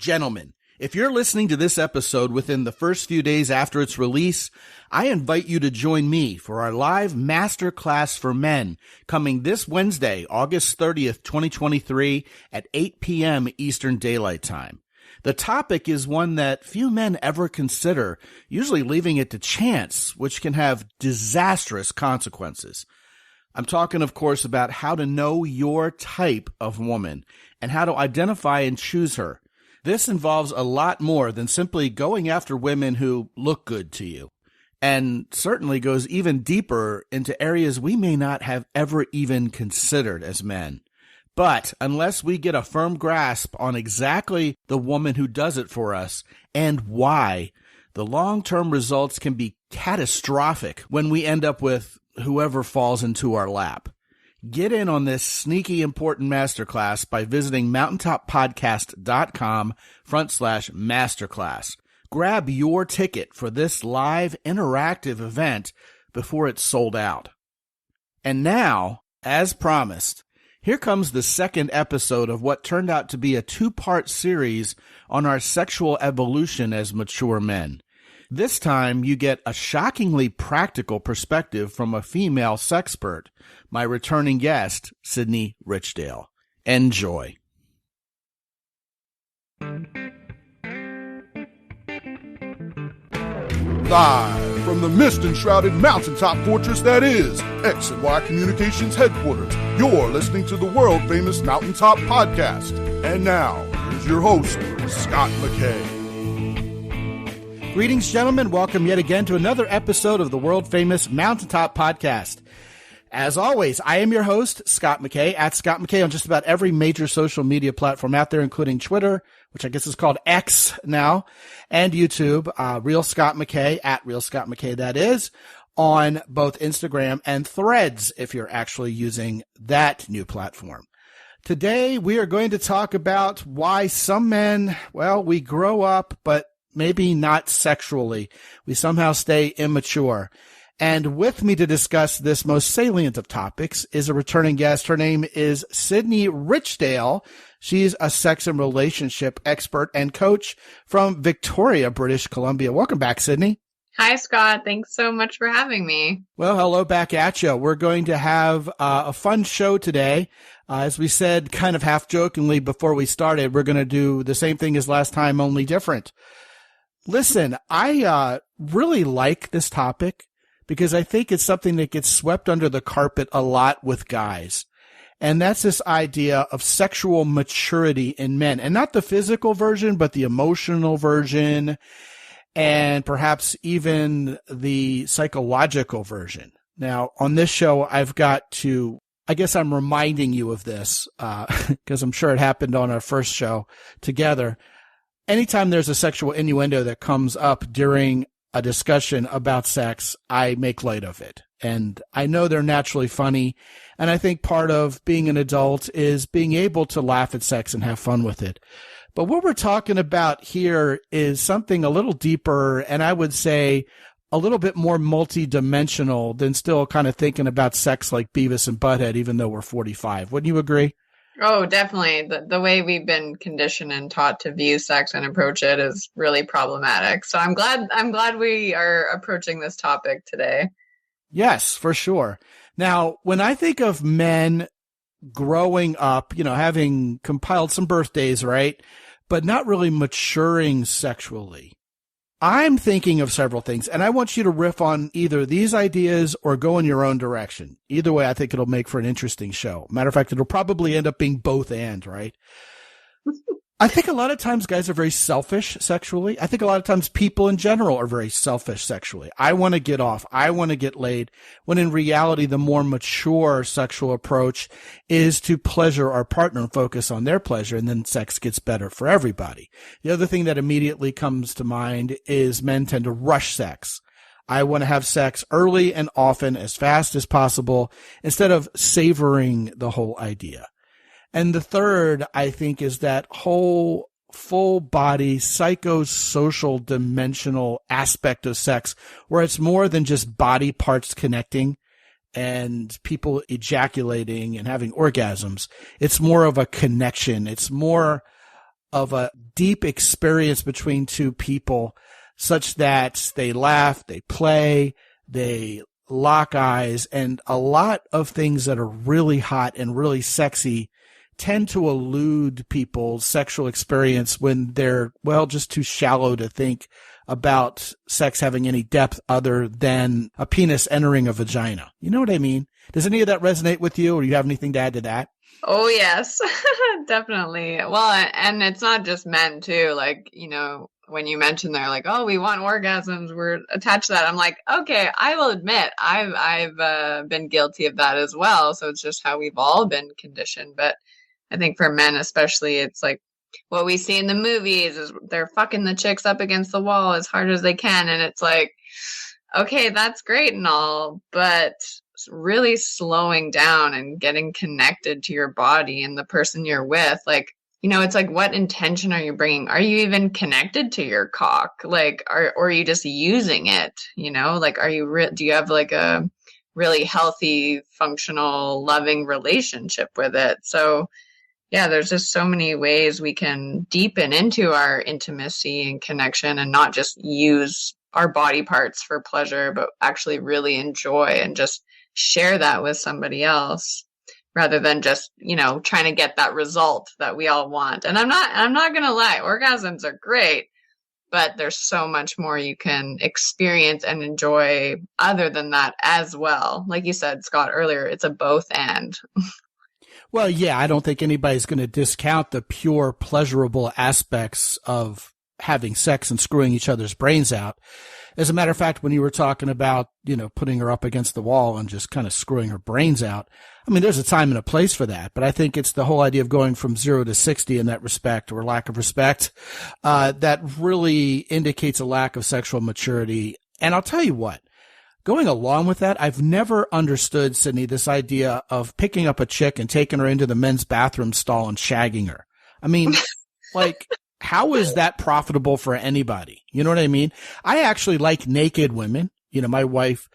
Gentlemen, if you're listening to this episode within the first few days after its release, I invite you to join me for our live masterclass for men coming this Wednesday, August 30th, 2023 at 8 p.m. Eastern Daylight Time. The topic is one that few men ever consider, usually leaving it to chance, which can have disastrous consequences. I'm talking, of course, about how to know your type of woman and how to identify and choose her. This involves a lot more than simply going after women who look good to you, and certainly goes even deeper into areas we may not have ever even considered as men. But unless we get a firm grasp on exactly the woman who does it for us and why, the long-term results can be catastrophic when we end up with whoever falls into our lap. Get in on this sneaky important masterclass by visiting mountaintoppodcast.com/masterclass. Grab your ticket for this live interactive event before it's sold out. And now, as promised, here comes the second episode of what turned out to be a two-part series on our sexual evolution as mature men. This time, you get a shockingly practical perspective from a female sexpert, my returning guest, Sydney Richdale. Enjoy. Live from the mist-enshrouded mountaintop fortress that is X and Y Communications headquarters, you're listening to the world-famous Mountaintop Podcast. And now, here's your host, Scott McKay. Greetings, gentlemen. Welcome yet again to another episode of the world-famous Mountaintop Podcast. As always, I am your host, Scott McKay, at Scott McKay on just about every major social media platform out there, including Twitter, which I guess is called X now, and YouTube, Real Scott McKay, at Real Scott McKay, that is, on both Instagram and Threads, if you're actually using that new platform. Today, we are going to talk about why some men, well, we grow up, but maybe not sexually. We somehow stay immature. And with me to discuss this most salient of topics is a returning guest. Her name is Sydney Richdale. She's a sex and relationship expert and coach from Victoria, British Columbia. Welcome back, Sydney. Hi, Scott. Thanks so much for having me. Well, hello back at you. We're going to have a fun show today. As we said kind of half jokingly before we started, we're going to do the same thing as last time, only different. Listen, I really like this topic because I think it's something that gets swept under the carpet a lot with guys. And that's this idea of sexual maturity in men, and not the physical version, but the emotional version, and perhaps even the psychological version. Now, on this show, I've got to, I guess I'm reminding you of this, because I'm sure it happened on our first show together. Anytime there's a sexual innuendo that comes up during a discussion about sex, I make light of it. And I know they're naturally funny. And I think part of being an adult is being able to laugh at sex and have fun with it. But what we're talking about here is something a little deeper, and I would say a little bit more multidimensional than still kind of thinking about sex like Beavis and Butthead, even though we're 45. Wouldn't you agree? Oh, definitely. The way we've been conditioned and taught to view sex and approach it is really problematic. So I'm glad we are approaching this topic today. Yes, for sure. Now, when I think of men growing up, having compiled some birthdays, right, but not really maturing sexually, I'm thinking of several things, and I want you to riff on either these ideas or go in your own direction. Either way, I think it'll make for an interesting show. Matter of fact, it'll probably end up being both and, right? I think a lot of times guys are very selfish sexually. I think a lot of times people in general are very selfish sexually. I want to get off. I want to get laid. When in reality, the more mature sexual approach is to pleasure our partner and focus on their pleasure, and then sex gets better for everybody. The other thing that immediately comes to mind is men tend to rush sex. I want to have sex early and often, as fast as possible, instead of savoring the whole idea. And the third, I think, is that whole full body psychosocial dimensional aspect of sex where it's more than just body parts connecting and people ejaculating and having orgasms. It's more of a connection. It's more of a deep experience between two people such that they laugh, they play, they lock eyes, and a lot of things that are really hot and really sexy tend to elude people's sexual experience when they're, well, just too shallow to think about sex having any depth other than a penis entering a vagina. You know what I mean? Does any of that resonate with you, or do you have anything to add to that? Oh, yes, definitely. Well, and it's not just men too. Like, you know, when you mentioned they're like, oh, we want orgasms, we're attached to that. I'm like, okay, I will admit I've been guilty of that as well. So it's just how we've all been conditioned. But I think for men especially, it's like what we see in the movies is they're fucking the chicks up against the wall as hard as they can. And it's like, okay, that's great and all, but really slowing down and getting connected to your body and the person you're with. Like, you know, it's like, what intention are you bringing? Are you even connected to your cock? Like, or are you just using it? You know, like, are you, do you have like a really healthy, functional, loving relationship with it? So yeah, there's just so many ways we can deepen into our intimacy and connection and not just use our body parts for pleasure, but actually really enjoy and just share that with somebody else rather than just, you know, trying to get that result that we all want. And I'm not going to lie, orgasms are great, but there's so much more you can experience and enjoy other than that as well. Like you said, Scott, earlier, it's a both and. Well, yeah, I don't think anybody's going to discount the pure pleasurable aspects of having sex and screwing each other's brains out. As a matter of fact, when you were talking about, you know, putting her up against the wall and just kind of screwing her brains out, I mean, there's a time and a place for that. But I think it's the whole idea of going from 0 to 60 in that respect, or lack of respect, that really indicates a lack of sexual maturity. And I'll tell you what, going along with that, I've never understood, Sydney, this idea of picking up a chick and taking her into the men's bathroom stall and shagging her. I mean, like, how is that profitable for anybody? You know what I mean? I actually like naked women. You know, my wife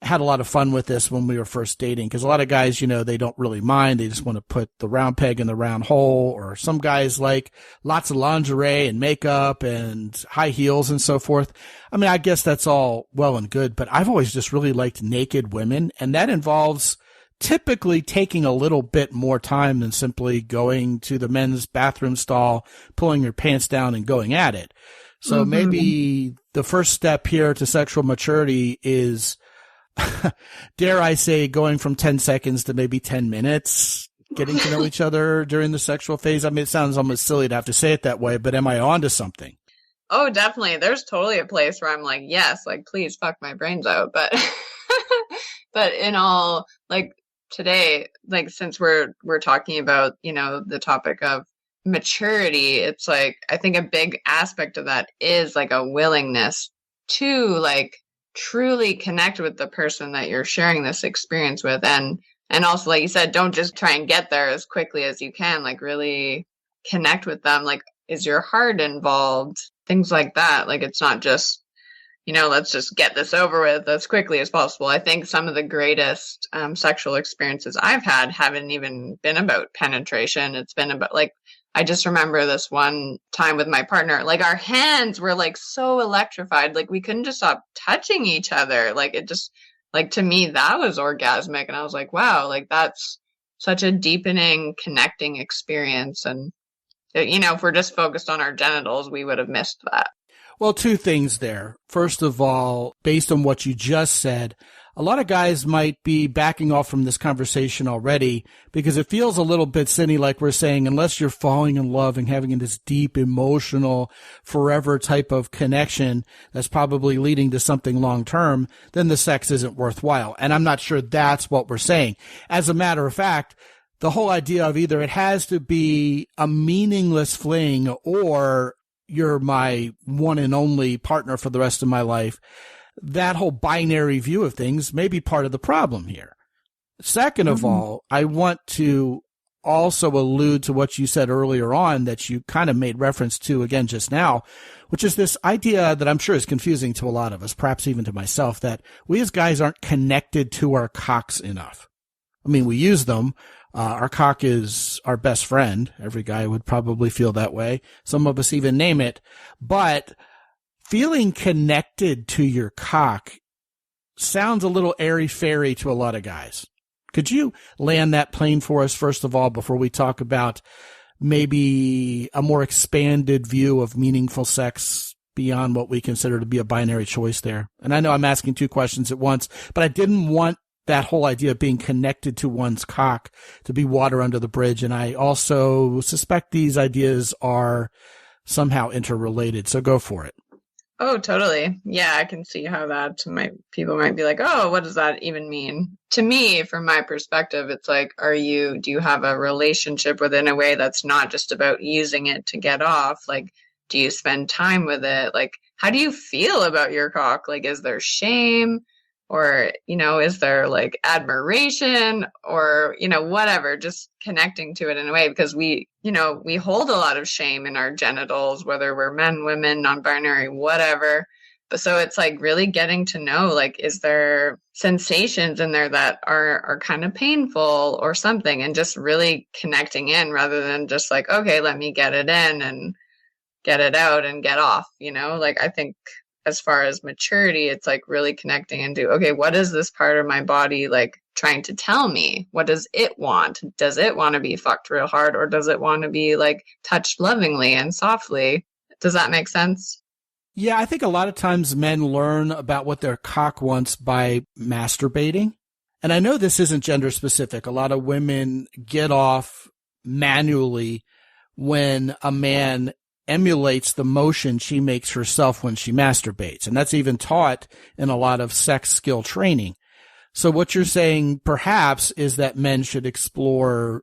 had a lot of fun with this when we were first dating, because a lot of guys, you know, they don't really mind. They just want to put the round peg in the round hole. Or some guys like lots of lingerie and makeup and high heels and so forth. I mean, I guess that's all well and good, but I've always just really liked naked women. And that involves typically taking a little bit more time than simply going to the men's bathroom stall, pulling your pants down and going at it. So maybe the first step here to sexual maturity is, dare I say, going from 10 seconds to maybe 10 minutes, getting to know each other during the sexual phase. I mean, it sounds almost silly to have to say it that way, but am I onto something? Oh, definitely. There's totally a place where I'm like, yes, like, please fuck my brains out. But, but in all, like, today, like, since we're talking about, you know, the topic of maturity, it's like, I think a big aspect of that is like a willingness to like truly connect with the person that you're sharing this experience with. And also, like you said, don't just try and get there as quickly as you can, like really connect with them. Like, is your heart involved? Things like that. Like, it's not just, you know, let's just get this over with as quickly as possible. I think some of the greatest sexual experiences I've had haven't even been about penetration. It's been about, like, I just remember this one time with my partner, like, our hands were like so electrified, like we couldn't just stop touching each other. Like, it just, like, to me, that was orgasmic. And I was like, wow, like, that's such a deepening, connecting experience. And, you know, if we're just focused on our genitals, we would have missed that. Well, two things there. First of all, based on what you just said, a lot of guys might be backing off from this conversation already because it feels a little bit, Sydney, like we're saying, unless you're falling in love and having this deep, emotional, forever type of connection that's probably leading to something long-term, then the sex isn't worthwhile. And I'm not sure that's what we're saying. As a matter of fact, the whole idea of either it has to be a meaningless fling or you're my one and only partner for the rest of my life, that whole binary view of things may be part of the problem here. Second of all, I want to also allude to what you said earlier on that you kind of made reference to again just now, which is this idea that I'm sure is confusing to a lot of us, perhaps even to myself, that we as guys aren't connected to our cocks enough. I mean, we use them. Our cock is our best friend. Every guy would probably feel that way. Some of us even name it. But feeling connected to your cock sounds a little airy-fairy to a lot of guys. Could you land that plane for us, first of all, before we talk about maybe a more expanded view of meaningful sex beyond what we consider to be a binary choice there? And I know I'm asking two questions at once, but I didn't want that whole idea of being connected to one's cock to be water under the bridge. And I also suspect these ideas are somehow interrelated. So go for it. Oh, totally. Yeah, I can see how people might be like, oh, what does that even mean? To me, from my perspective, it's like, do you have a relationship with it in a way that's not just about using it to get off? Like, do you spend time with it? Like, how do you feel about your cock? Like, is there shame? Or, is there like admiration or, whatever, just connecting to it in a way, because we hold a lot of shame in our genitals, whether we're men, women, non-binary, whatever. But so it's like really getting to know, like, is there sensations in there that are kind of painful or something, and just really connecting in rather than just like, okay, let me get it in and get it out and get off, like, I think as far as maturity, it's like really connecting into, okay, what is this part of my body like trying to tell me? What does it want? Does it want to be fucked real hard, or does it want to be like touched lovingly and softly? Does that make sense? Yeah, I think a lot of times men learn about what their cock wants by masturbating. And I know this isn't gender specific. A lot of women get off manually when a man emulates the motion she makes herself when she masturbates. And that's even taught in a lot of sex skill training. So what you're saying perhaps is that men should explore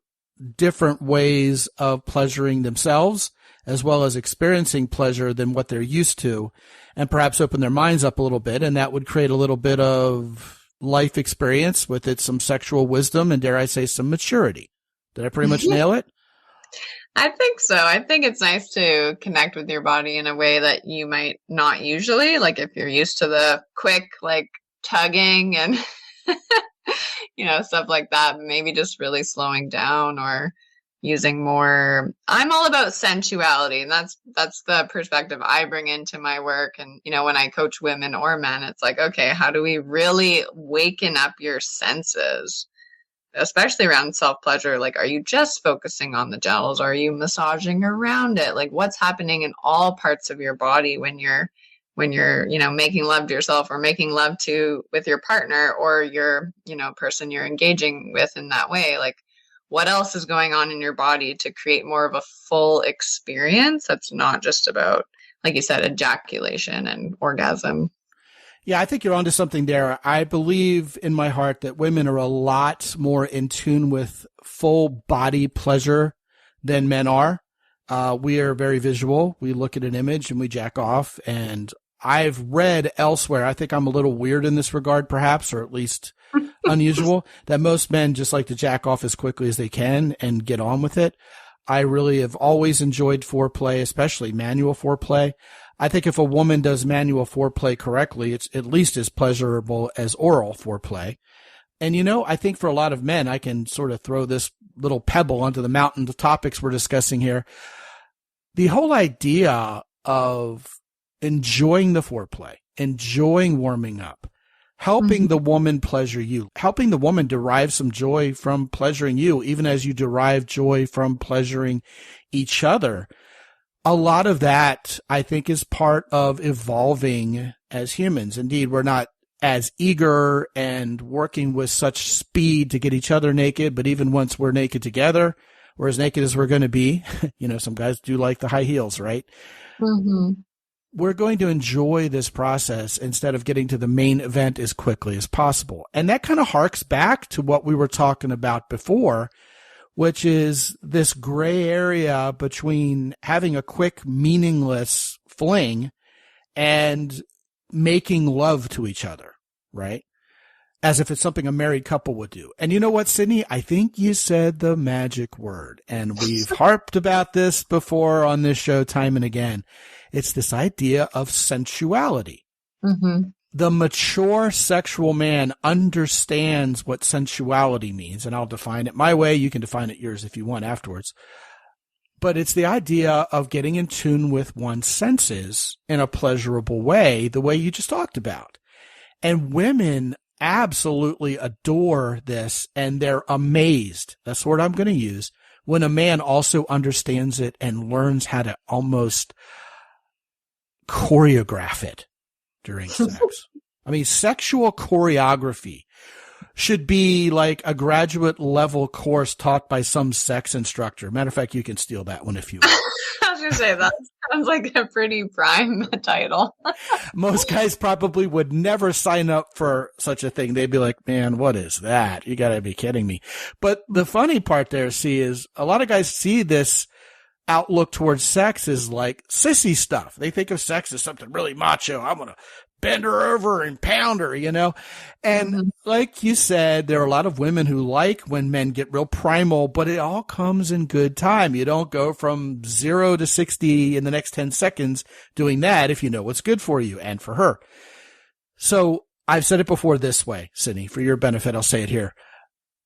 different ways of pleasuring themselves as well as experiencing pleasure than what they're used to, and perhaps open their minds up a little bit. And that would create a little bit of life experience with it, some sexual wisdom, and dare I say some maturity. Did I pretty much nail it? I think so. I think it's nice to connect with your body in a way that you might not usually, like if you're used to the quick, like tugging and, stuff like that, maybe just really slowing down or using more. I'm all about sensuality, and that's the perspective I bring into my work. And, when I coach women or men, it's like, okay, how do we really waken up your senses? Especially around self-pleasure, like, are you just focusing on the genitals? Are you massaging around it? Like, what's happening in all parts of your body when you're, making love to yourself or making love with your partner or your, person you're engaging with in that way? Like, what else is going on in your body to create more of a full experience that's not just about, like you said, ejaculation and orgasm? Yeah, I think you're onto something there. I believe in my heart that women are a lot more in tune with full body pleasure than men are. We are very visual. We look at an image and we jack off. And I've read elsewhere, I think I'm a little weird in this regard, perhaps, or at least unusual, that most men just like to jack off as quickly as they can and get on with it. I really have always enjoyed foreplay, especially manual foreplay. I think if a woman does manual foreplay correctly, it's at least as pleasurable as oral foreplay. And, I think for a lot of men, I can sort of throw this little pebble onto the mountain of topics we're discussing here. The whole idea of enjoying the foreplay, enjoying warming up, helping the woman pleasure you, helping the woman derive some joy from pleasuring you, even as you derive joy from pleasuring each other. A lot of that, I think, is part of evolving as humans. Indeed, we're not as eager and working with such speed to get each other naked, but even once we're naked together, we're as naked as we're going to be. Some guys do like the high heels, right? Mm-hmm. We're going to enjoy this process instead of getting to the main event as quickly as possible. And that kind of harks back to what we were talking about before, which is this gray area between having a quick, meaningless fling and making love to each other, right? As if it's something a married couple would do. And you know what, Sydney? I think you said the magic word. And we've harped about this before on this show time and again. It's this idea of sensuality. Mm-hmm. The mature sexual man understands what sensuality means, and I'll define it my way. You can define it yours if you want afterwards. But it's the idea of getting in tune with one's senses in a pleasurable way, the way you just talked about. And women absolutely adore this, and they're amazed. That's the word I'm going to use. When a man also understands it and learns how to almost choreograph it during sex. I mean, sexual choreography should be like a graduate level course taught by some sex instructor. Matter of fact, you can steal that one if you want. I was going to say, that sounds like a pretty prime title. Most guys probably would never sign up for such a thing. They'd be like, man, what is that? You got to be kidding me. But the funny part there, see, is a lot of guys see this outlook towards sex as like sissy stuff. They think of sex as something really macho. I'm going to bend her over and pound her, you know? And like you said, there are a lot of women who like when men get real primal, but it all comes in good time. You don't go from 0 to 60 in the next 10 seconds doing that if you know what's good for you and for her. So I've said it before this way, Sydney, for your benefit, I'll say it here.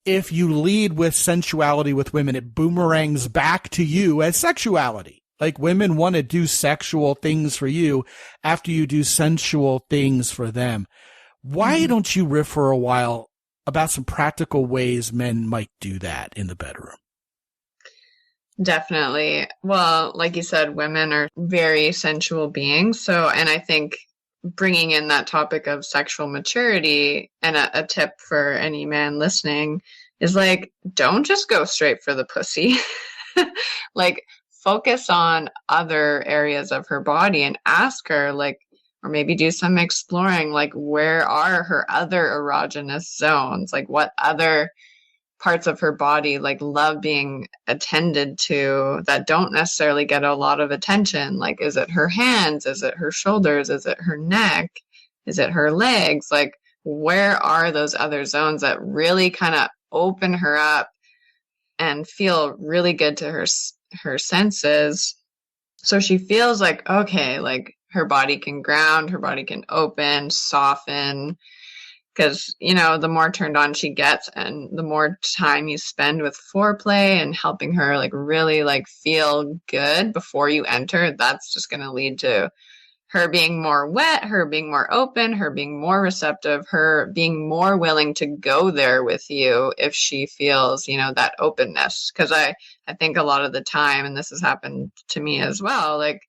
If you lead with sensuality with women, it boomerangs back to you as sexuality. Like women want to do sexual things for you after you do sensual things for them. Why don't you riff for a while about some practical ways men might do that in the bedroom? Definitely. Well, like you said, women are very sensual beings. So, and I think bringing in that topic of sexual maturity, and a tip for any man listening is like, don't just go straight for the pussy. Like, focus on other areas of her body and ask her, like, or maybe do some exploring, like, where are her other erogenous zones? Like, what other parts of her body, like, love being attended to that don't necessarily get a lot of attention? Like, is it her hands? Is it her shoulders? Is it her neck? Is it her legs? Like, where are those other zones that really kind of open her up and feel really good to her senses, so she feels like, okay, like her body can ground, her body can open, soften, because, you know, the more turned on she gets and the more time you spend with foreplay and helping her like really like feel good before you enter, that's just going to lead to her being more wet, her being more open, her being more receptive, her being more willing to go there with you if she feels, you know, that openness. Because I think a lot of the time, and this has happened to me as well, like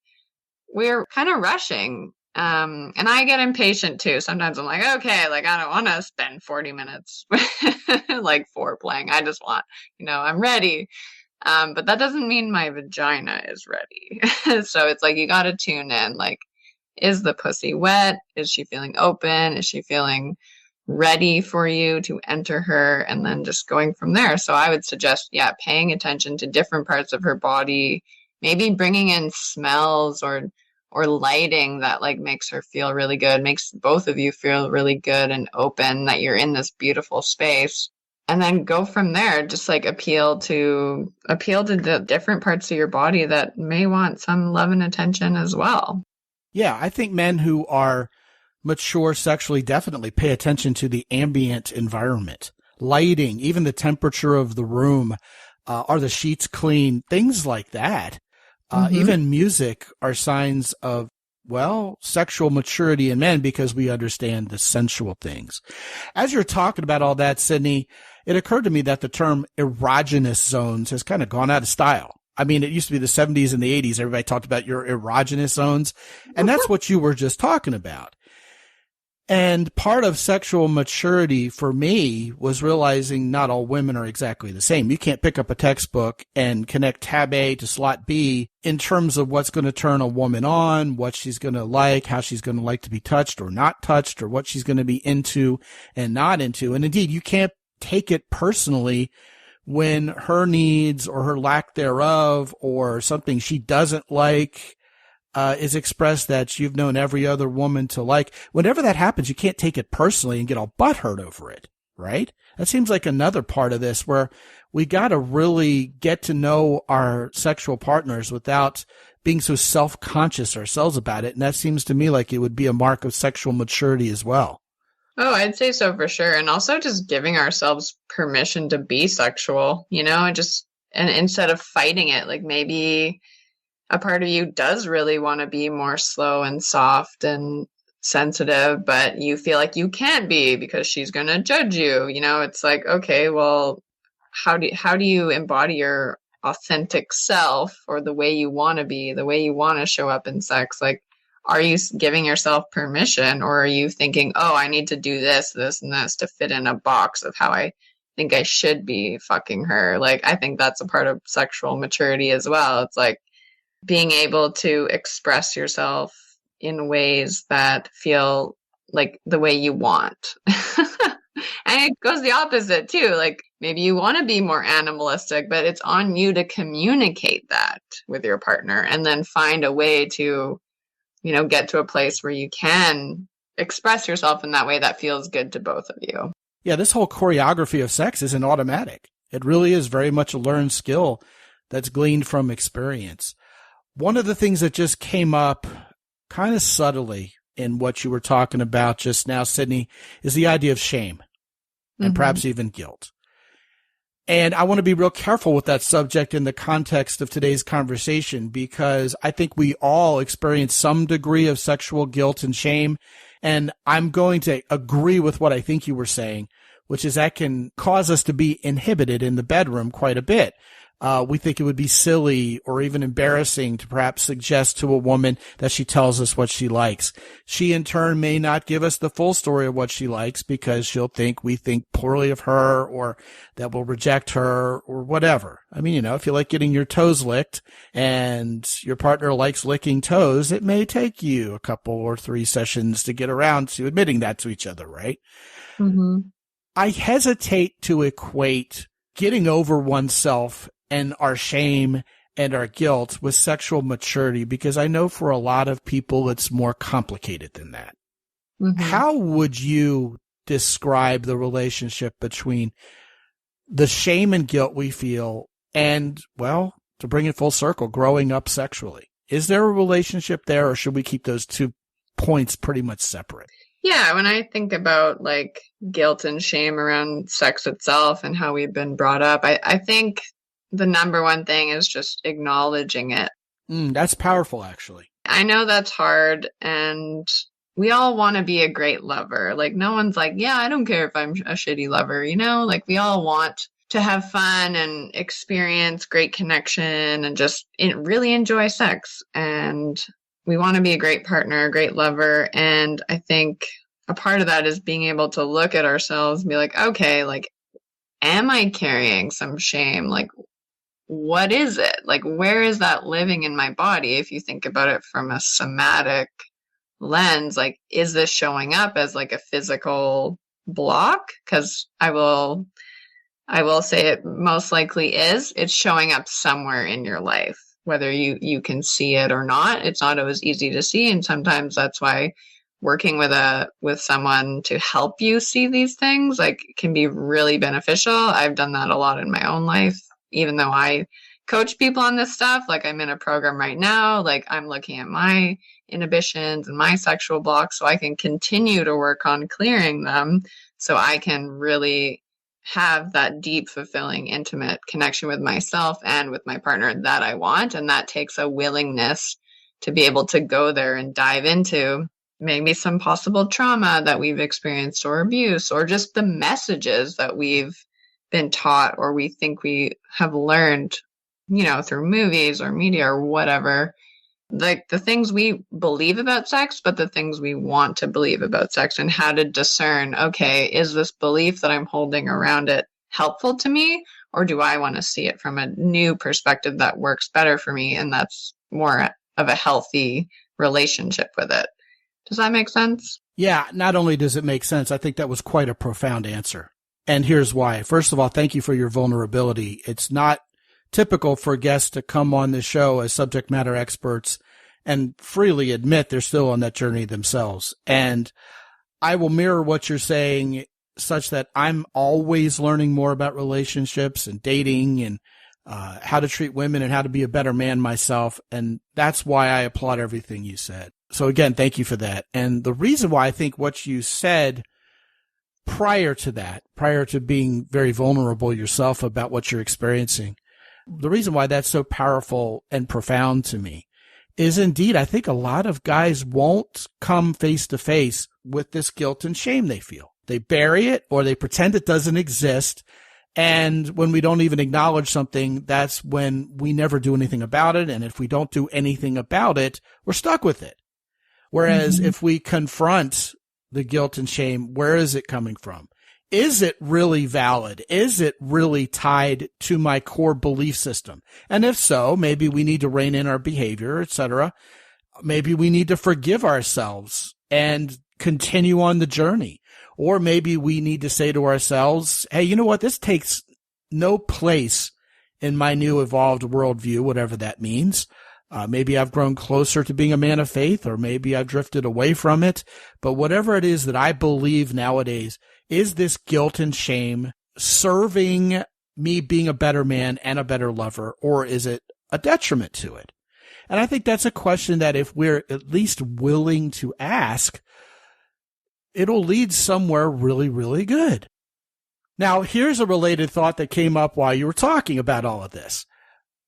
we're kind of rushing. And I get impatient too. Sometimes I'm like, okay, like I don't want to spend 40 minutes like foreplaying. I just want, you know, I'm ready. But that doesn't mean my vagina is ready. So it's like, you got to tune in, like, is the pussy wet? Is she feeling open? Is she feeling ready for you to enter her? And then just going from there. So I would suggest, paying attention to different parts of her body, maybe bringing in smells or lighting that like makes her feel really good, makes both of you feel really good and open that you're in this beautiful space. And then go from there, just like appeal to the different parts of your body that may want some love and attention as well. Yeah, I think men who are mature sexually definitely pay attention to the ambient environment, lighting, even the temperature of the room. Are the sheets clean? Things like that. Even music are signs of, well, sexual maturity in men because we understand the sensual things. As you're talking about all that, Sydney, it occurred to me that the term erogenous zones has kind of gone out of style. I mean, it used to be the 70s and the 80s. Everybody talked about your erogenous zones, and that's what you were just talking about. And part of sexual maturity for me was realizing not all women are exactly the same. You can't pick up a textbook and connect tab A to slot B in terms of what's going to turn a woman on, what she's going to like, how she's going to like to be touched or not touched, or what she's going to be into and not into. And indeed, you can't take it personally when her needs or her lack thereof or something she doesn't like is expressed that you've known every other woman to like. Whenever that happens, you can't take it personally and get all butthurt over it, right? That seems like another part of this where we got to really get to know our sexual partners without being so self-conscious ourselves about it. And that seems to me like it would be a mark of sexual maturity as well. Oh, I'd say so for sure. And also just giving ourselves permission to be sexual, and instead of fighting it, like maybe a part of you does really want to be more slow and soft and sensitive, but you feel like you can't be because she's going to judge you. It's like, okay, well, how do you embody your authentic self, or the way you want to be, the way you want to show up in sex? Like, are you giving yourself permission, or are you thinking, oh, I need to do this, this, and this to fit in a box of how I think I should be fucking her? Like, I think that's a part of sexual maturity as well. It's like being able to express yourself in ways that feel like the way you want. And it goes the opposite too. Like, maybe you want to be more animalistic, but it's on you to communicate that with your partner and then find a way to, get to a place where you can express yourself in that way that feels good to both of you. Yeah, this whole choreography of sex isn't automatic. It really is very much a learned skill that's gleaned from experience. One of the things that just came up kind of subtly in what you were talking about just now, Sydney, is the idea of shame and perhaps even guilt. And I want to be real careful with that subject in the context of today's conversation, because I think we all experience some degree of sexual guilt and shame. And I'm going to agree with what I think you were saying, which is that can cause us to be inhibited in the bedroom quite a bit. We think it would be silly or even embarrassing to perhaps suggest to a woman that she tells us what she likes. She in turn may not give us the full story of what she likes because she'll think we think poorly of her, or that we'll reject her, or whatever. I mean, if you like getting your toes licked and your partner likes licking toes, it may take you a couple or 3 sessions to get around to admitting that to each other, right? Mm-hmm. I hesitate to equate getting over oneself and our shame and our guilt with sexual maturity, because I know for a lot of people it's more complicated than that. Mm-hmm. How would you describe the relationship between the shame and guilt we feel and, well, to bring it full circle, growing up sexually? Is there a relationship there, or should we keep those 2 points pretty much separate? Yeah, when I think about like guilt and shame around sex itself and how we've been brought up, I think the number one thing is just acknowledging it. That's powerful, actually. I know that's hard, and we all want to be a great lover. Like, no one's like, yeah, I don't care if I'm a shitty lover, Like, we all want to have fun and experience great connection and just really enjoy sex. And we want to be a great partner, a great lover. And I think a part of that is being able to look at ourselves and be like, okay, like, am I carrying some shame? Like, what is it? Like, where is that living in my body? If you think about it from a somatic lens, like, is this showing up as like a physical block? Because I will say it most likely is. It's showing up somewhere in your life, whether you can see it or not. It's not always easy to see, and sometimes that's why working with someone to help you see these things like can be really beneficial. I've done that a lot in my own life. Even though I coach people on this stuff, like I'm in a program right now, like I'm looking at my inhibitions and my sexual blocks so I can continue to work on clearing them so I can really have that deep, fulfilling, intimate connection with myself and with my partner that I want. And that takes a willingness to be able to go there and dive into maybe some possible trauma that we've experienced, or abuse, or just the messages that we've been taught or we think we have learned, through movies or media or whatever, like the things we believe about sex, but the things we want to believe about sex, and how to discern, okay, is this belief that I'm holding around it helpful to me, or do I want to see it from a new perspective that works better for me and that's more of a healthy relationship with it? Does that make sense? Yeah, not only does it make sense, I think that was quite a profound answer. And here's why. First of all, thank you for your vulnerability. It's not typical for guests to come on the show as subject matter experts and freely admit they're still on that journey themselves. And I will mirror what you're saying such that I'm always learning more about relationships and dating and how to treat women and how to be a better man myself. And that's why I applaud everything you said. So again, thank you for that. And the reason why I think what you said prior to that, prior to being very vulnerable yourself about what you're experiencing, the reason why that's so powerful and profound to me is indeed, I think a lot of guys won't come face to face with this guilt and shame they feel. They bury it or they pretend it doesn't exist. And when we don't even acknowledge something, that's when we never do anything about it. And if we don't do anything about it, we're stuck with it. Whereas if we confront the guilt and shame, where is it coming from? Is it really valid? Is it really tied to my core belief system? And if so, maybe we need to rein in our behavior, etc. Maybe we need to forgive ourselves and continue on the journey. Or maybe we need to say to ourselves, hey, you know what? This takes no place in my new evolved worldview, whatever that means. Maybe I've grown closer to being a man of faith, or maybe I've drifted away from it. But whatever it is that I believe nowadays, is this guilt and shame serving me being a better man and a better lover, or is it a detriment to it? And I think that's a question that if we're at least willing to ask, it'll lead somewhere really, really good. Now, here's a related thought that came up while you were talking about all of this.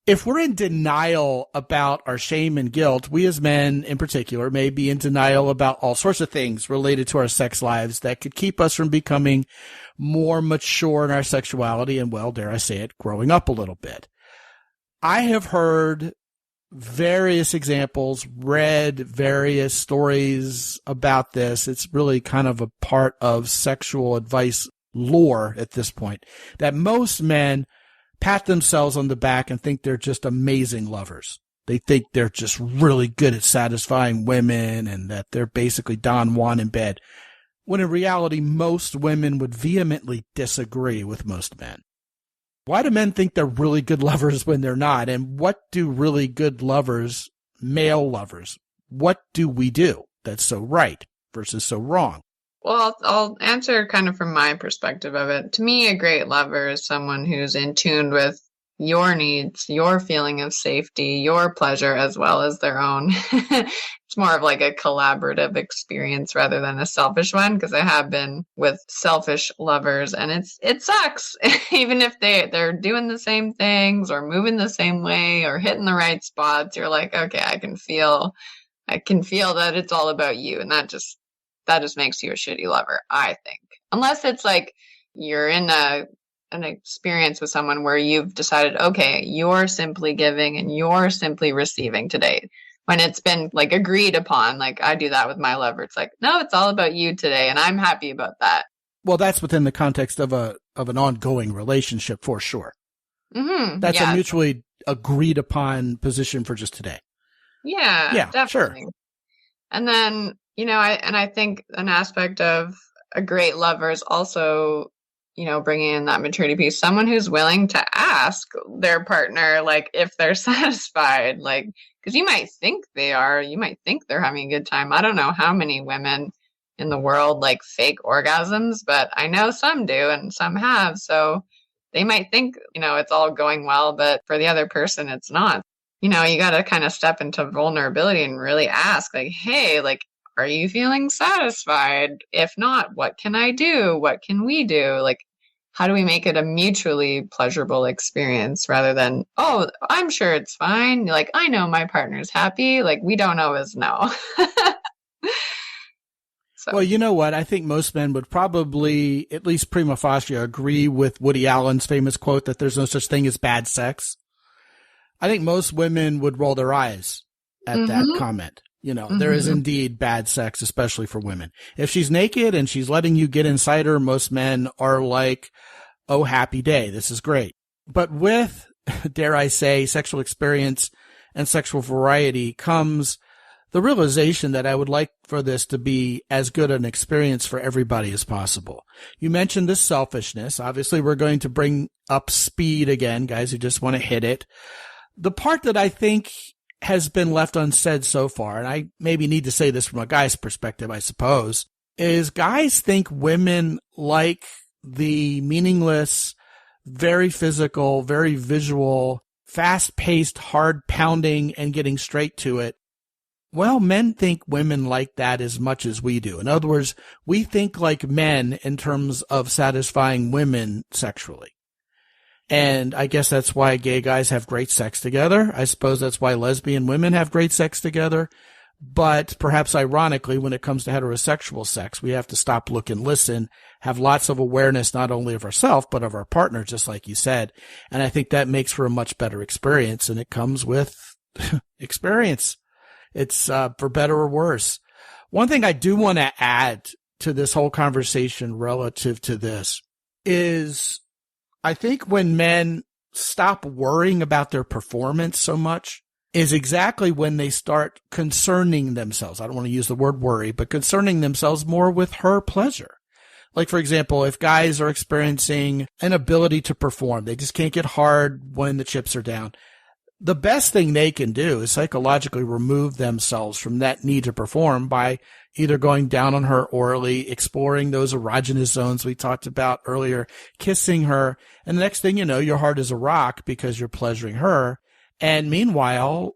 If we're in denial about our shame and guilt, we as men in particular may be in denial about all sorts of things related to our sex lives that could keep us from becoming more mature in our sexuality and, well, dare I say it, growing up a little bit. I have heard various examples, read various stories about this. It's really kind of a part of sexual advice lore at this point, that most men pat themselves on the back and think they're just amazing lovers. They think they're just really good at satisfying women and that they're basically Don Juan in bed, when in reality, most women would vehemently disagree with most men. Why do men think they're really good lovers when they're not? And what do really good lovers, male lovers, what do we do that's so right versus so wrong? Well, I'll answer kind of from my perspective of it. To me, a great lover is someone who's in tune with your needs, your feeling of safety, your pleasure, as well as their own. It's more of like a collaborative experience rather than a selfish one, because I have been with selfish lovers and it sucks. Even if they're doing the same things or moving the same way or hitting the right spots, you're like, okay, I can feel that it's all about you, and that just makes you a shitty lover, I think. Unless it's like you're in an experience with someone where you've decided, okay, you're simply giving and you're simply receiving today. When it's been like agreed upon, like I do that with my lover. It's like, no, it's all about you today, and I'm happy about that. Well, that's within the context of an ongoing relationship for sure. Mm-hmm. That's a mutually agreed upon position for just today. Yeah, definitely. Sure. And then, I think an aspect of a great lover is also, bringing in that maturity piece, someone who's willing to ask their partner, like, if they're satisfied, like, because you might think they are, you might think they're having a good time. I don't know how many women in the world like fake orgasms, but I know some do and some have. So they might think, it's all going well, but for the other person, it's not. You got to kind of step into vulnerability and really ask, like, hey, like, are you feeling satisfied? If not, what can I do? What can we do? Like, how do we make it a mutually pleasurable experience rather than, oh, I'm sure it's fine. Like, I know my partner's happy. Like, we don't always know. So. Well, you know what? I think most men would probably, at least prima facie, agree with Woody Allen's famous quote that there's no such thing as bad sex. I think most women would roll their eyes at that comment. There is indeed bad sex, especially for women. If she's naked and she's letting you get inside her, most men are like, oh, happy day. This is great. But with, dare I say, sexual experience and sexual variety comes the realization that I would like for this to be as good an experience for everybody as possible. You mentioned this selfishness. Obviously, we're going to bring up speed again, guys who just want to hit it. The part that I think has been left unsaid so far, and I maybe need to say this from a guy's perspective, I suppose, is guys think women like the meaningless, very physical, very visual, fast-paced, hard pounding and getting straight to it. Well, men think women like that as much as we do. In other words, we think like men in terms of satisfying women sexually. And I guess that's why gay guys have great sex together. I suppose that's why lesbian women have great sex together. But perhaps ironically, when it comes to heterosexual sex, we have to stop, look, and listen, have lots of awareness not only of ourselves, but of our partner, just like you said. And I think that makes for a much better experience, and it comes with experience. It's for better or worse. One thing I do want to add to this whole conversation relative to this is I think when men stop worrying about their performance so much is exactly when they start concerning themselves. I don't want to use the word worry, but concerning themselves more with her pleasure. Like, for example, if guys are experiencing an ability to perform, they just can't get hard when the chips are down. The best thing they can do is psychologically remove themselves from that need to perform by either going down on her orally, exploring those erogenous zones we talked about earlier, kissing her, and the next thing you know, you're hard as a rock because you're pleasuring her. And meanwhile,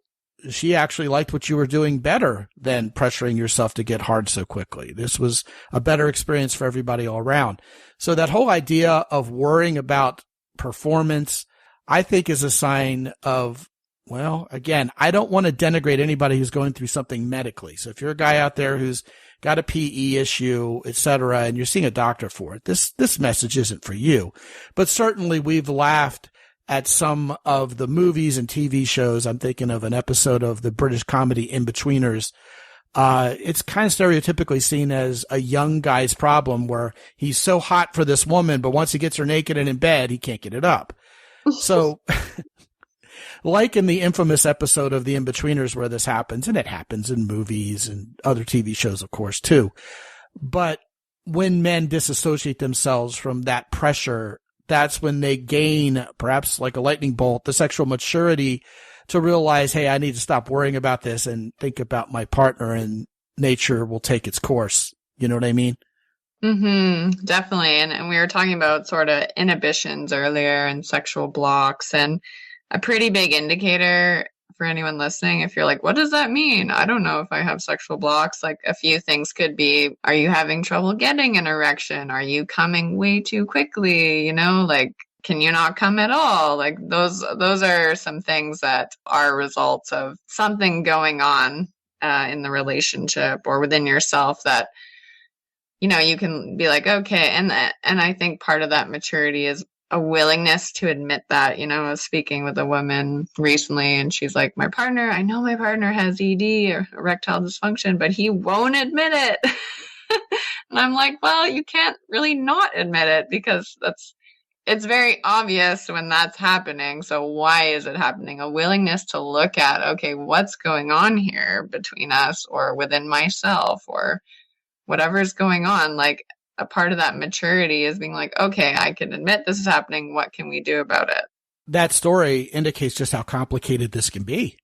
she actually liked what you were doing better than pressuring yourself to get hard so quickly. This was a better experience for everybody all around. So that whole idea of worrying about performance, I think is a sign of, well, again, I don't want to denigrate anybody who's going through something medically. So if you're a guy out there who's got a PE issue, et cetera, and you're seeing a doctor for it, this message isn't for you. But certainly we've laughed at some of the movies and TV shows. I'm thinking of an episode of the British comedy In-Betweeners. It's kind of stereotypically seen as a young guy's problem where he's so hot for this woman, but once he gets her naked and in bed, he can't get it up. So like in the infamous episode of the In-Betweeners where this happens, and it happens in movies and other TV shows, of course, too. But when men disassociate themselves from that pressure, that's when they gain, perhaps like a lightning bolt, the sexual maturity to realize, hey, I need to stop worrying about this and think about my partner, and nature will take its course. You know what I mean? Mm-hmm, definitely. And we were talking about sort of inhibitions earlier and sexual blocks, and a pretty big indicator for anyone listening, if you're like, what does that mean? I don't know if I have sexual blocks. Like, a few things could be, are you having trouble getting an erection? Are you coming way too quickly? You know, like, can you not come at all? Like, those are some things that are results of something going on in the relationship or within yourself that, you know, you can be like, okay. And I think part of that maturity is a willingness to admit that. You know, I was speaking with a woman recently and she's like, I know my partner has ED or erectile dysfunction, but he won't admit it. And I'm like, well, you can't really not admit it because it's very obvious when that's happening. So why is it happening? A willingness to look at, okay, what's going on here between us or within myself or whatever's going on. Like, a part of that maturity is being like, okay, I can admit this is happening. What can we do about it? That story indicates just how complicated this can be.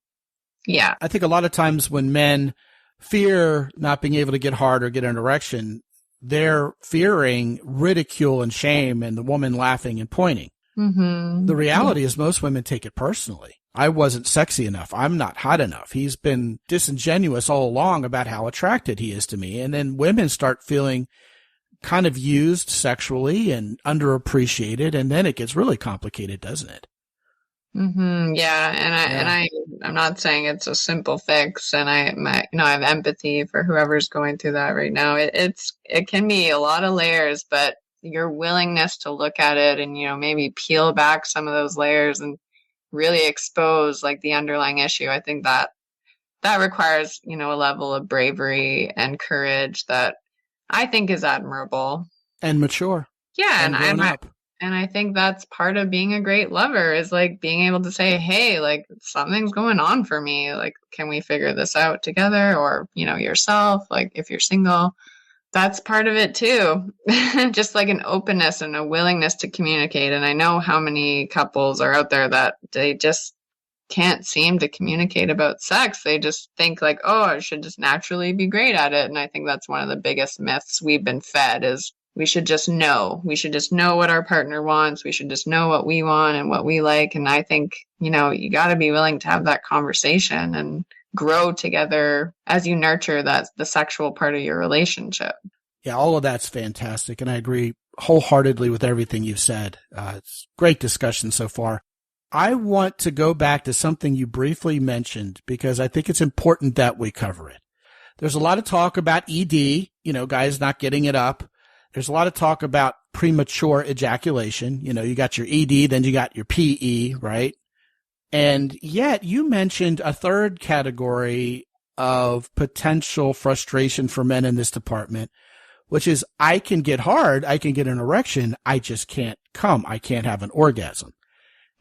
Yeah. I think a lot of times when men fear not being able to get hard or get an erection, they're fearing ridicule and shame and the woman laughing and pointing. Mm-hmm. The reality is most women take it personally. I wasn't sexy enough. I'm not hot enough. He's been disingenuous all along about how attracted he is to me. And then women start feeling kind of used sexually and underappreciated, and then it gets really complicated, doesn't it? Mm-hmm. Yeah, I'm not saying it's a simple fix, and I have empathy for whoever's going through that right now. It can be a lot of layers, but your willingness to look at it and, you know, maybe peel back some of those layers and really expose like the underlying issue. I think that requires, you know, a level of bravery and courage that I think is admirable and mature. Yeah, and I think that's part of being a great lover is like being able to say, hey, like something's going on for me. Like, can we figure this out together? Or, you know, yourself, like if you're single, that's part of it too. Just like an openness and a willingness to communicate. And I know how many couples are out there that they just can't seem to communicate about sex. They just think like, oh, I should just naturally be great at it. And I think that's one of the biggest myths we've been fed is we should just know. We should just know what our partner wants. We should just know what we want and what we like. And I think, you got to be willing to have that conversation and grow together as you nurture the sexual part of your relationship. Yeah, all of that's fantastic. And I agree wholeheartedly with everything you've said. It's great discussion so far. I want to go back to something you briefly mentioned because I think it's important that we cover it. There's a lot of talk about ED, guys not getting it up. There's a lot of talk about premature ejaculation. You got your ED, then you got your PE, right? And yet you mentioned a third category of potential frustration for men in this department, which is I can get hard, I can get an erection, I just can't come, I can't have an orgasm.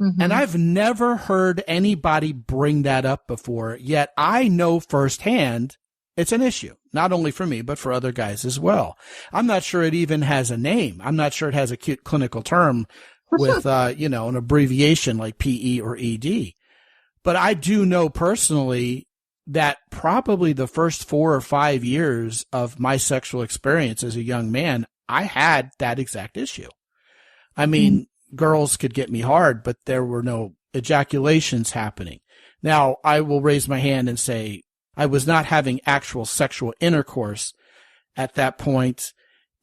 Mm-hmm. And I've never heard anybody bring that up before, yet I know firsthand it's an issue, not only for me, but for other guys as well. I'm not sure it even has a name. I'm not sure it has a cute clinical term with, an abbreviation like PE or ED. But I do know personally that probably the first 4 or 5 years of my sexual experience as a young man, I had that exact issue. I mean, girls could get me hard, but there were no ejaculations happening. Now, I will raise my hand and say I was not having actual sexual intercourse at that point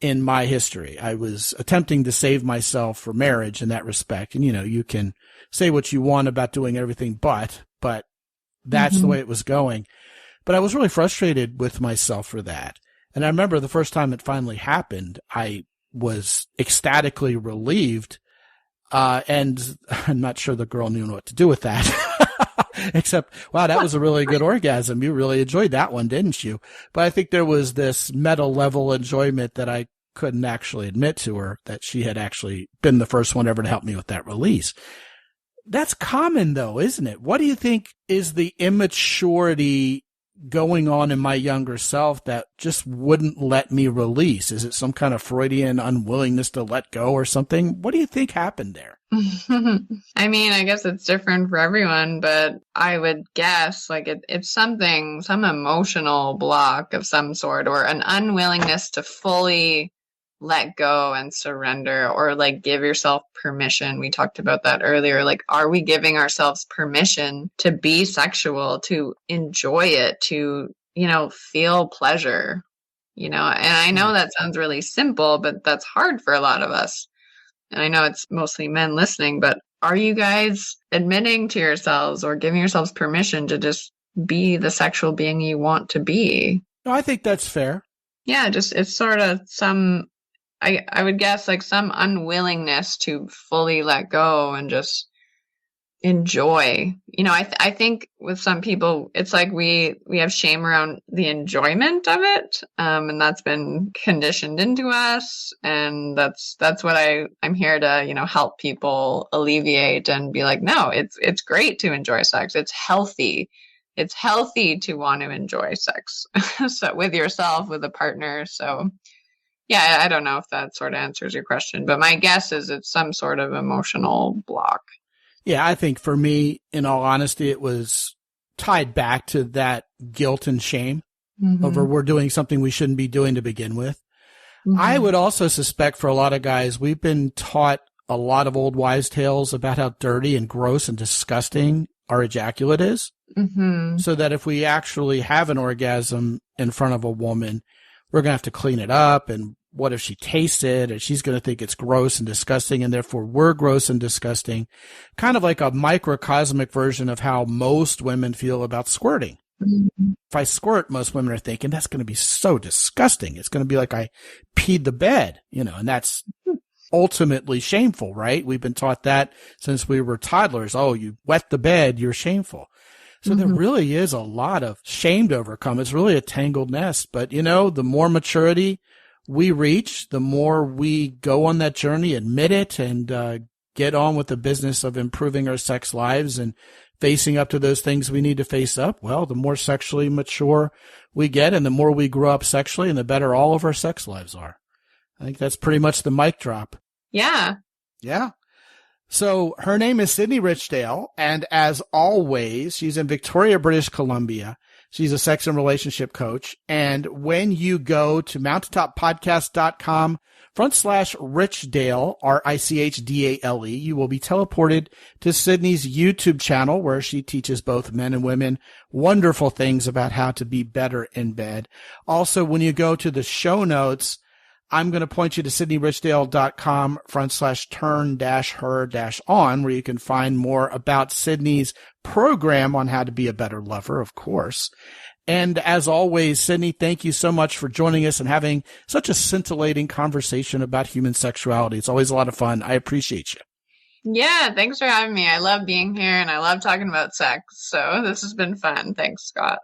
in my history. I was attempting to save myself for marriage in that respect. And, you can say what you want about doing everything but that's the way it was going. But I was really frustrated with myself for that. And I remember the first time it finally happened, I was ecstatically relieved. And I'm not sure the girl knew what to do with that. Except, wow, that was a really good orgasm. You really enjoyed that one, didn't you? But I think there was this meta level enjoyment that I couldn't actually admit to her, that she had actually been the first one ever to help me with that release. That's common though, isn't it? What do you think is the immaturity going on in my younger self that just wouldn't let me release? Is it some kind of Freudian unwillingness to let go or something? What do you think happened there? I mean, I guess it's different for everyone, but I would guess like it's some emotional block of some sort, or an unwillingness to fully let go and surrender, or like give yourself permission. We talked about that earlier. Like, are we giving ourselves permission to be sexual, to enjoy it, to, feel pleasure, and I know that sounds really simple, but that's hard for a lot of us. And I know it's mostly men listening, but are you guys admitting to yourselves or giving yourselves permission to just be the sexual being you want to be? No, I think that's fair. Yeah, it's sort of I would guess like some unwillingness to fully let go and just enjoy. I think with some people, it's like we have shame around the enjoyment of it. And that's been conditioned into us. And that's what I'm here to, help people alleviate and be like, no, it's great to enjoy sex. It's healthy. It's healthy to want to enjoy sex. So with yourself, with a partner. So yeah, I don't know if that sort of answers your question, but my guess is it's some sort of emotional block. Yeah, I think for me, in all honesty, it was tied back to that guilt and shame over we're doing something we shouldn't be doing to begin with. I would also suspect for a lot of guys, we've been taught a lot of old wives' tales about how dirty and gross and disgusting our ejaculate is. So that if we actually have an orgasm in front of a woman, we're going to have to clean it up. And what if she tastes it, and she's going to think it's gross and disgusting, and therefore we're gross and disgusting? Kind of like a microcosmic version of how most women feel about squirting. If I squirt, most women are thinking that's going to be so disgusting. It's going to be like I peed the bed, and that's ultimately shameful, right? We've been taught that since we were toddlers. Oh, you wet the bed, you're shameful. So there really is a lot of shame to overcome. It's really a tangled nest. But, the more maturity we reach, the more we go on that journey, admit it, and get on with the business of improving our sex lives and facing up to those things we need to face up. Well, the more sexually mature we get, and the more we grow up sexually, and the better all of our sex lives are. I think that's pretty much the mic drop. Yeah. Yeah. So her name is Sydney Richdale, and as always, she's in Victoria, British Columbia. She's a sex and relationship coach. And when you go to mountaintoppodcast.com/Richdale, Richdale, you will be teleported to Sydney's YouTube channel where she teaches both men and women wonderful things about how to be better in bed. Also, when you go to the show notes, I'm going to point you to sydneyrichdale.com/turn-her-on, where you can find more about Sydney's program on how to be a better lover, of course. And as always, Sydney, thank you so much for joining us and having such a scintillating conversation about human sexuality. It's always a lot of fun. I appreciate you. Yeah, thanks for having me. I love being here and I love talking about sex. So this has been fun. Thanks, Scott.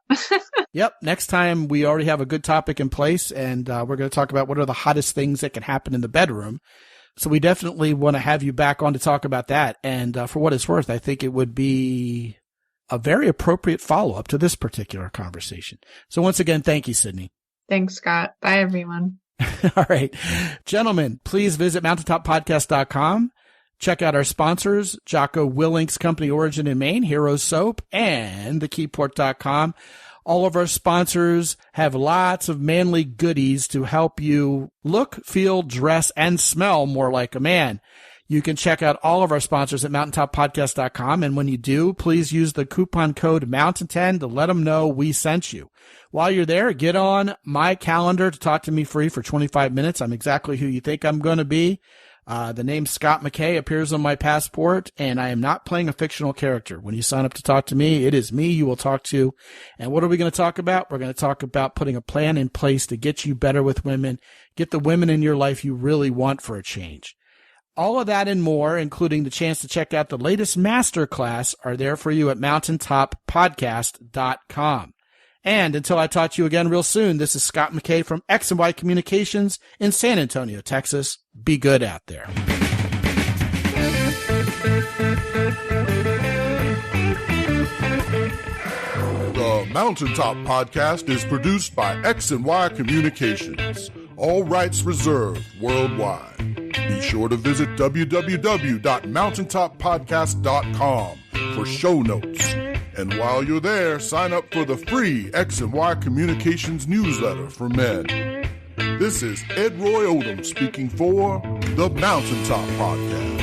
Yep. Next time we already have a good topic in place, and we're going to talk about what are the hottest things that can happen in the bedroom. So we definitely want to have you back on to talk about that. And for what it's worth, I think it would be a very appropriate follow-up to this particular conversation. So once again, thank you, Sydney. Thanks, Scott. Bye, everyone. All right. Gentlemen, please visit mountaintoppodcast.com. Check out our sponsors, Jocko Willink's Company Origin in Maine, Hero Soap, and thekeyport.com. All of our sponsors have lots of manly goodies to help you look, feel, dress, and smell more like a man. You can check out all of our sponsors at mountaintoppodcast.com. And when you do, please use the coupon code MOUNTAIN10 to let them know we sent you. While you're there, get on my calendar to talk to me free for 25 minutes. I'm exactly who you think I'm going to be. The name Scott McKay appears on my passport, and I am not playing a fictional character. When you sign up to talk to me, it is me you will talk to. And what are we going to talk about? We're going to talk about putting a plan in place to get you better with women, get the women in your life you really want for a change. All of that and more, including the chance to check out the latest masterclass, are there for you at mountaintoppodcast.com. And until I talk to you again real soon, this is Scott McKay from X&Y Communications in San Antonio, Texas. Be good out there. The Mountaintop Podcast is produced by X&Y Communications. All rights reserved worldwide. Be sure to visit www.mountaintoppodcast.com for show notes. And while you're there, sign up for the free X&Y Communications newsletter for men. This is Ed Roy Odom speaking for the Mountaintop Podcast.